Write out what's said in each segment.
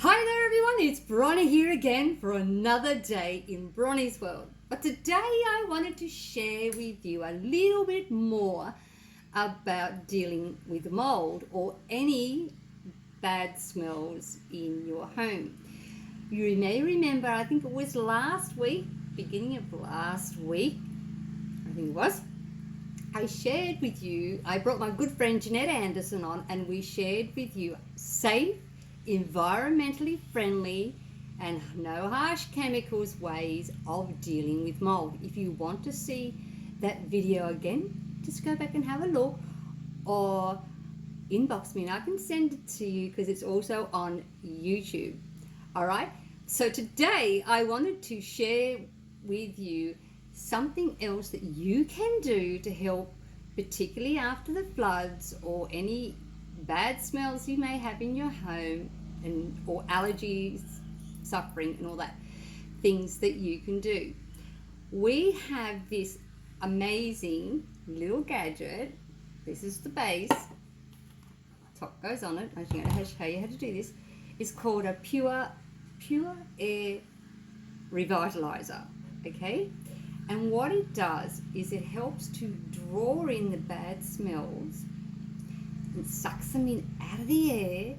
Hi there everyone, it's Bronnie here again for another day in Bronnie's World. But today I wanted to share with you a little bit more about dealing with mold or any bad smells in your home. You may remember, I think it was last week, beginning of last week, I think it was, I shared with you, I brought my good friend Jeanette Anderson on and we shared with you safe, environmentally friendly and no harsh chemicals ways of dealing with mold. If you want to see that video again, just go back and have a look or inbox me and I can send it to you because it's also on YouTube. Alright, so today I wanted to share with you something else that you can do to help, particularly after the floods or any bad smells you may have in your home or allergies, suffering and all that, things that you can do. We have this amazing little gadget. This is the base. Top goes on it. I'm going to show you how to do this. It's called a Pure Air Revitalizer. Okay? And what it does is it helps to draw in the bad smells and sucks them in out of the air.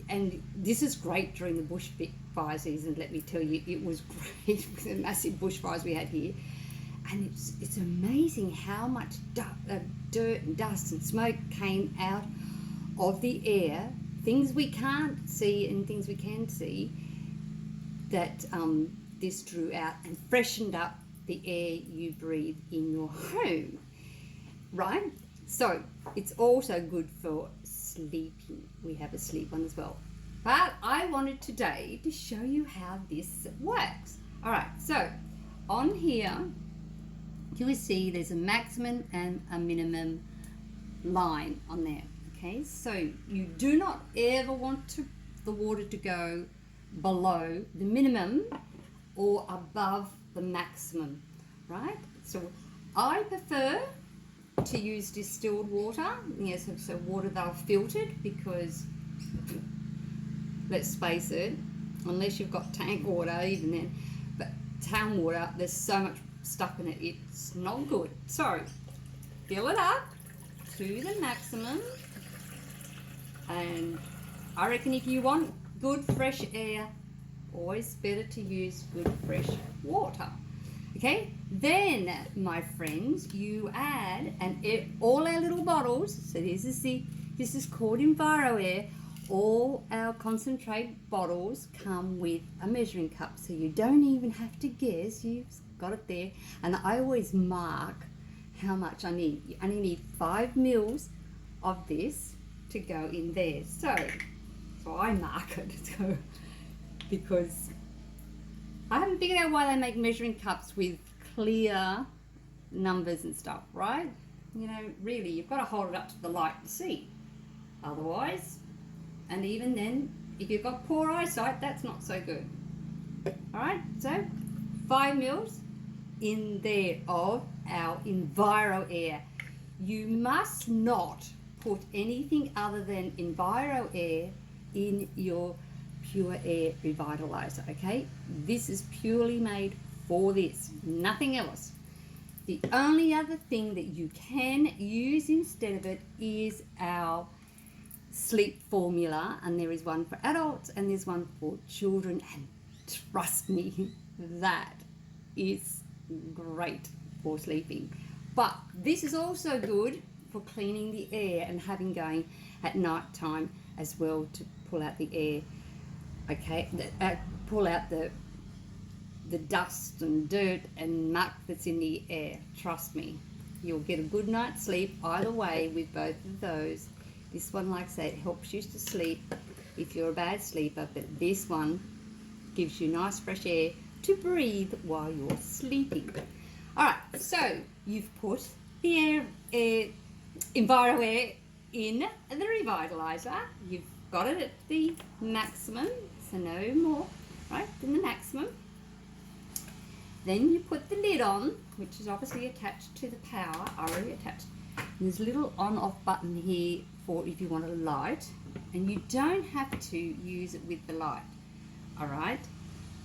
And this is great during the bushfire season, let me tell you. It was great with the massive bushfires we had here. And it's amazing how much dirt and dust and smoke came out of the air, things we can't see and things we can see, that this drew out and freshened up the air you breathe in your home, right? So it's also good for sleeping. We have a sleep one as well. But I wanted today to show you how this works. All right, so on here, you will see there's a maximum and a minimum line on there. Okay, so you do not ever want the water to go below the minimum or above the maximum, right? So I prefer to use distilled water, yes, so water that I've filtered, because let's face it, unless you've got tank water, even then, but town water, there's so much stuff in it, it's not good. So fill it up to the maximum, and I reckon if you want good fresh air, always better to use good fresh water. Okay, then my friends, you add, and all our little bottles, so this is called EnviroAir. All our concentrate bottles come with a measuring cup, so you don't even have to guess, you've got it there. And I always mark how much I need. You only need 5 mils of this to go in there. So I mark it, so, because I haven't figured out why they make measuring cups with clear numbers and stuff, right? You know, really, you've got to hold it up to the light to see. Otherwise, and even then, if you've got poor eyesight, that's not so good. All right, so 5 mils in there of our EnviroAir. You must not put anything other than EnviroAir in your Pure Air Revitalizer, okay? This is purely made for this, nothing else. The only other thing that you can use instead of it is our sleep formula, and there is one for adults and there's one for children, and trust me, that is great for sleeping. But this is also good for cleaning the air and having going at night time as well, to pull out the air. Okay, pull out the dust and dirt and muck that's in the air. Trust me, you'll get a good night's sleep either way with both of those. This one, like I say, it helps you to sleep if you're a bad sleeper, but this one gives you nice fresh air to breathe while you're sleeping. All right, so you've put the EnviroAir in the Revitalizer. You've got it at the maximum, so no more, right, than the maximum. Then you put the lid on, which is obviously attached to the power, already attached. And there's a little on-off button here for if you want a light. and you don't have to use it with the light, all right?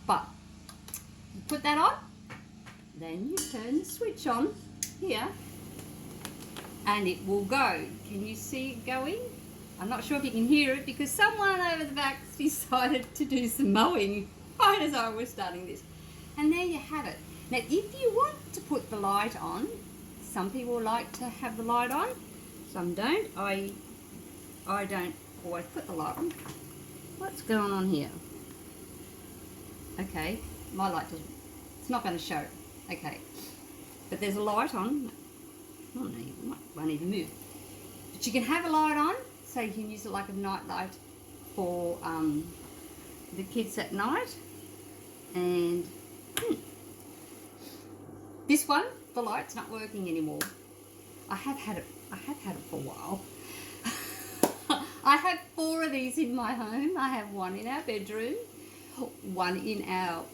But you put that on, then you turn the switch on here, and it will go. Can you see it going? I'm not sure if you can hear it because someone over the back decided to do some mowing right as I was starting this. And there you have it. Now, if you want to put the light on, some people like to have the light on, some don't. I don't always put the light on. What's going on here? Okay, my light doesn't, it's not going to show. Okay, but there's a light on. Oh no, you won't even move. But you can have a light on, so you can use it like a night light for the kids at night. And this one, the light's not working anymore. I have had it for a while. I have 4 of these in my home. I have one in our bedroom, one in our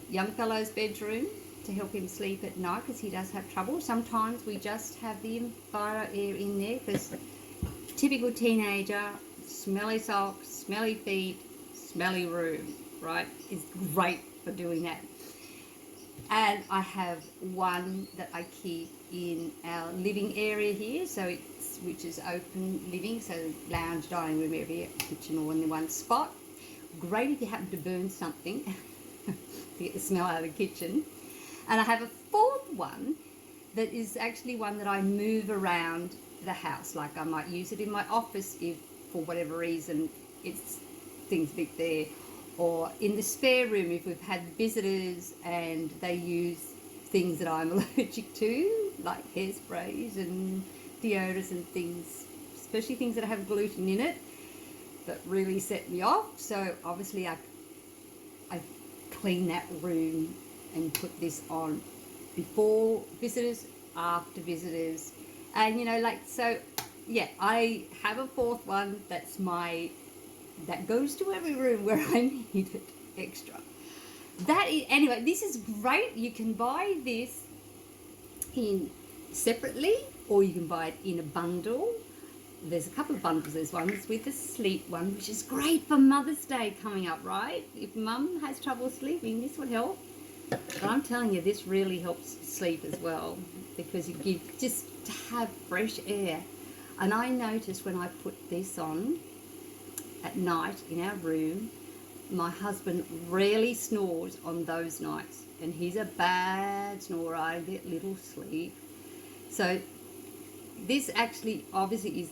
young fellow's bedroom to help him sleep at night because he does have trouble. Sometimes we just have the EnviroAir in there because typical teenager, smelly socks, smelly feet, smelly room, right? It's great for doing that. And I have one that I keep in our living area here, so which is open living, so lounge, dining room area, kitchen all in one spot. Great if you happen to burn something to get the smell out of the kitchen. And I have a 4th one that is actually one that I move around the house. Like I might use it in my office if for whatever reason it's things big there, or in the spare room if we've had visitors and they use things that I'm allergic to, like hairsprays and deodorants and things, especially things that have gluten in it that really set me off. So obviously I clean that room and put this on before visitors, after visitors, and you know, like, so yeah, I have a 4th one that goes to every room where I need it extra. Anyway, this is great. You can buy this in separately, or you can buy it in a bundle. There's a couple of bundles. There's ones with the sleep one, which is great for Mother's Day coming up, right? If Mum has trouble sleeping, this would help. But I'm telling you, this really helps sleep as well, because you give just to have fresh air. And I noticed when I put this on at night in our room, my husband rarely snores on those nights, and he's a bad snorer. I get little sleep. So this actually obviously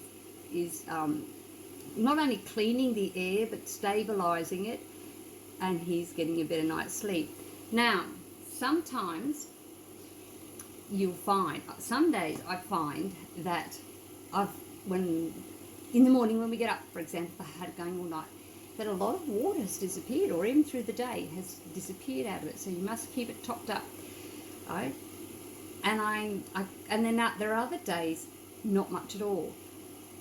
is not only cleaning the air but stabilizing it, and he's getting a better night's sleep. Now, sometimes you'll find, some days I find that when in the morning when we get up, for example, if I had it going all night, that a lot of water has disappeared, or even through the day has disappeared out of it. So you must keep it topped up, right? And and then there are other days not much at all,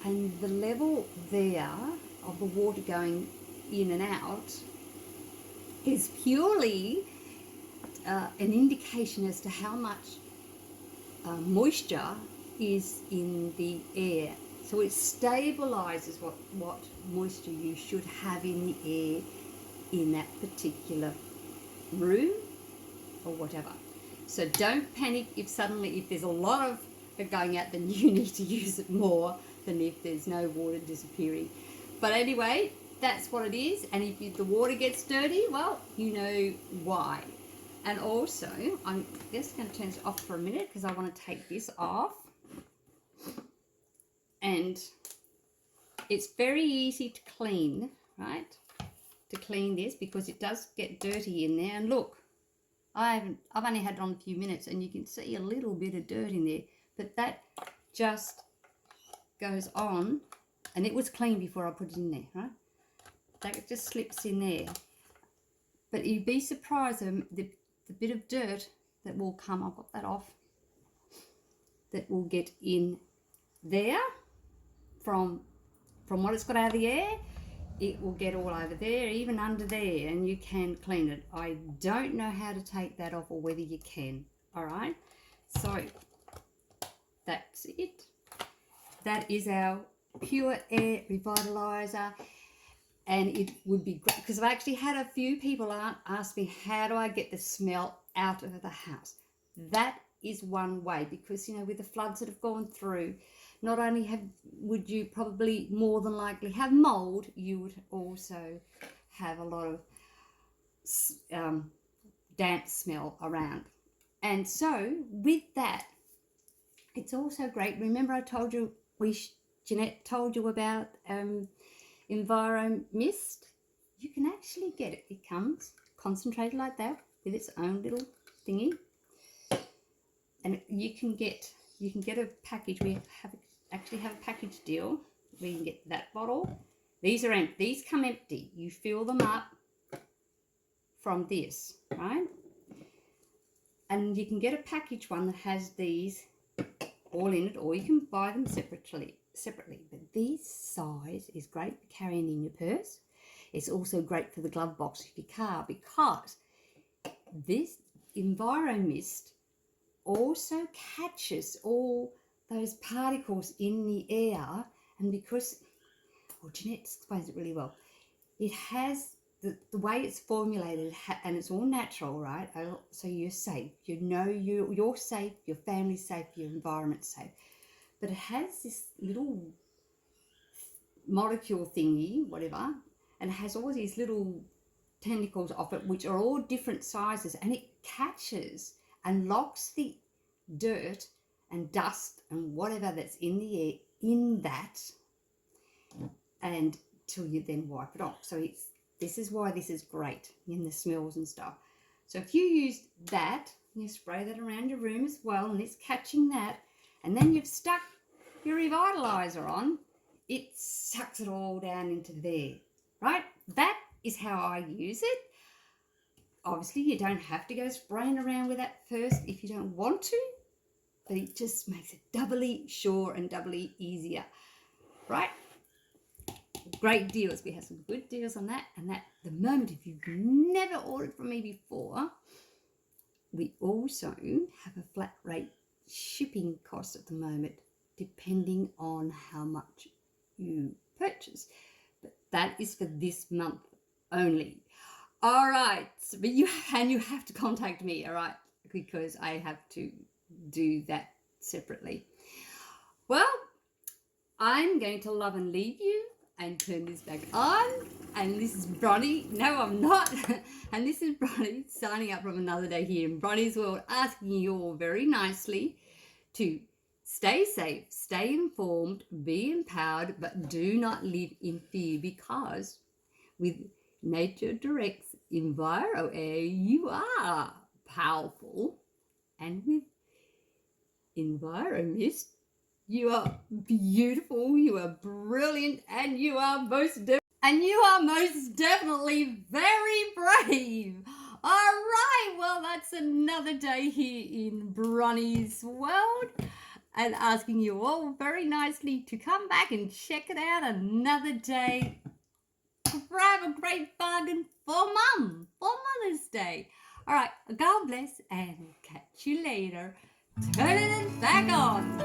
and the level there of the water going in and out is purely an indication as to how much moisture is in the air. So it stabilizes what moisture you should have in the air in that particular room or whatever. So don't panic if there's a lot of it going out, then you need to use it more than if there's no water disappearing. But anyway, that's what it is. And if the water gets dirty, well, you know why. And also, I'm just going to turn this off for a minute because I want to take this off. And it's very easy to clean, right? To clean this, because it does get dirty in there. And look, I've only had it on a few minutes, and you can see a little bit of dirt in there. But that just goes on, and it was clean before I put it in there, right? That just slips in there. But you'd be surprised the bit of dirt that will come, I've got that off, that will get in there from what it's got out of the air. It will get all over there, even under there, and you can clean it. I don't know how to take that off or whether you can. All right, so that's it. That is our Pure Air Revitalizer, and it would be great because I've actually had a few people ask me, how do I get the smell out of the house? That is one way, because you know, with the floods that have gone through, not only would you probably more than likely have mold, you would also have a lot of damp smell around. And so with that, it's also great. Remember I told you, Jeanette told you about Enviro Mist? You can actually get it. It comes concentrated like that with its own little thingy. And you can get a package. We actually have a package deal where you can get that bottle. These are empty. These come empty. You fill them up from this, right? And you can get a package one that has these all in it, or you can buy them separately. But this size is great for carrying in your purse. It's also great for the glove box of your car, because this Enviro Mist also catches all those particles in the air. And because, well, Jeanette explains it really well, it has the way it's formulated, and it's all natural, right? So you're safe. You know you're safe, your family's safe, your environment's safe. But it has this little molecule thingy, whatever, and it has all these little tentacles off it, which are all different sizes, and it catches and locks the dirt and dust and whatever that's in the air in that, and till you then wipe it off. So this is why this is great in the smells and stuff. So if you use that, you spray that around your room as well, and it's catching that, and then you've stuck your revitalizer on, it sucks it all down into there, right? That is how I use it. Obviously, you don't have to go spraying around with that first if you don't want to, but it just makes it doubly sure and doubly easier, right? Great deals. We have some good deals on that. And at the moment, if you've never ordered from me before, we also have a flat rate shipping cost at the moment, depending on how much you purchase. But that is for this month only. All right. But you have to contact me, all right, because I have to do that separately. Well, I'm going to love and leave you and turn this back on. And this is Bronnie. No, I'm not. And this is Bronnie signing up from another day here in Bronnie's World, asking you all very nicely to stay safe, stay informed, be empowered, but do not live in fear, because with Nature Direct's EnviroAir, you are powerful. And with EnviroMist, you are beautiful, you are brilliant, and you are most definitely very brave. All right, well, that's another day here in Bronnie's World, and asking you all very nicely to come back and check it out another day. Grab a great bargain for Mum for Mother's Day. All right, God bless, and catch you later. Turn it back on.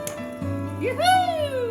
Yoo-hoo!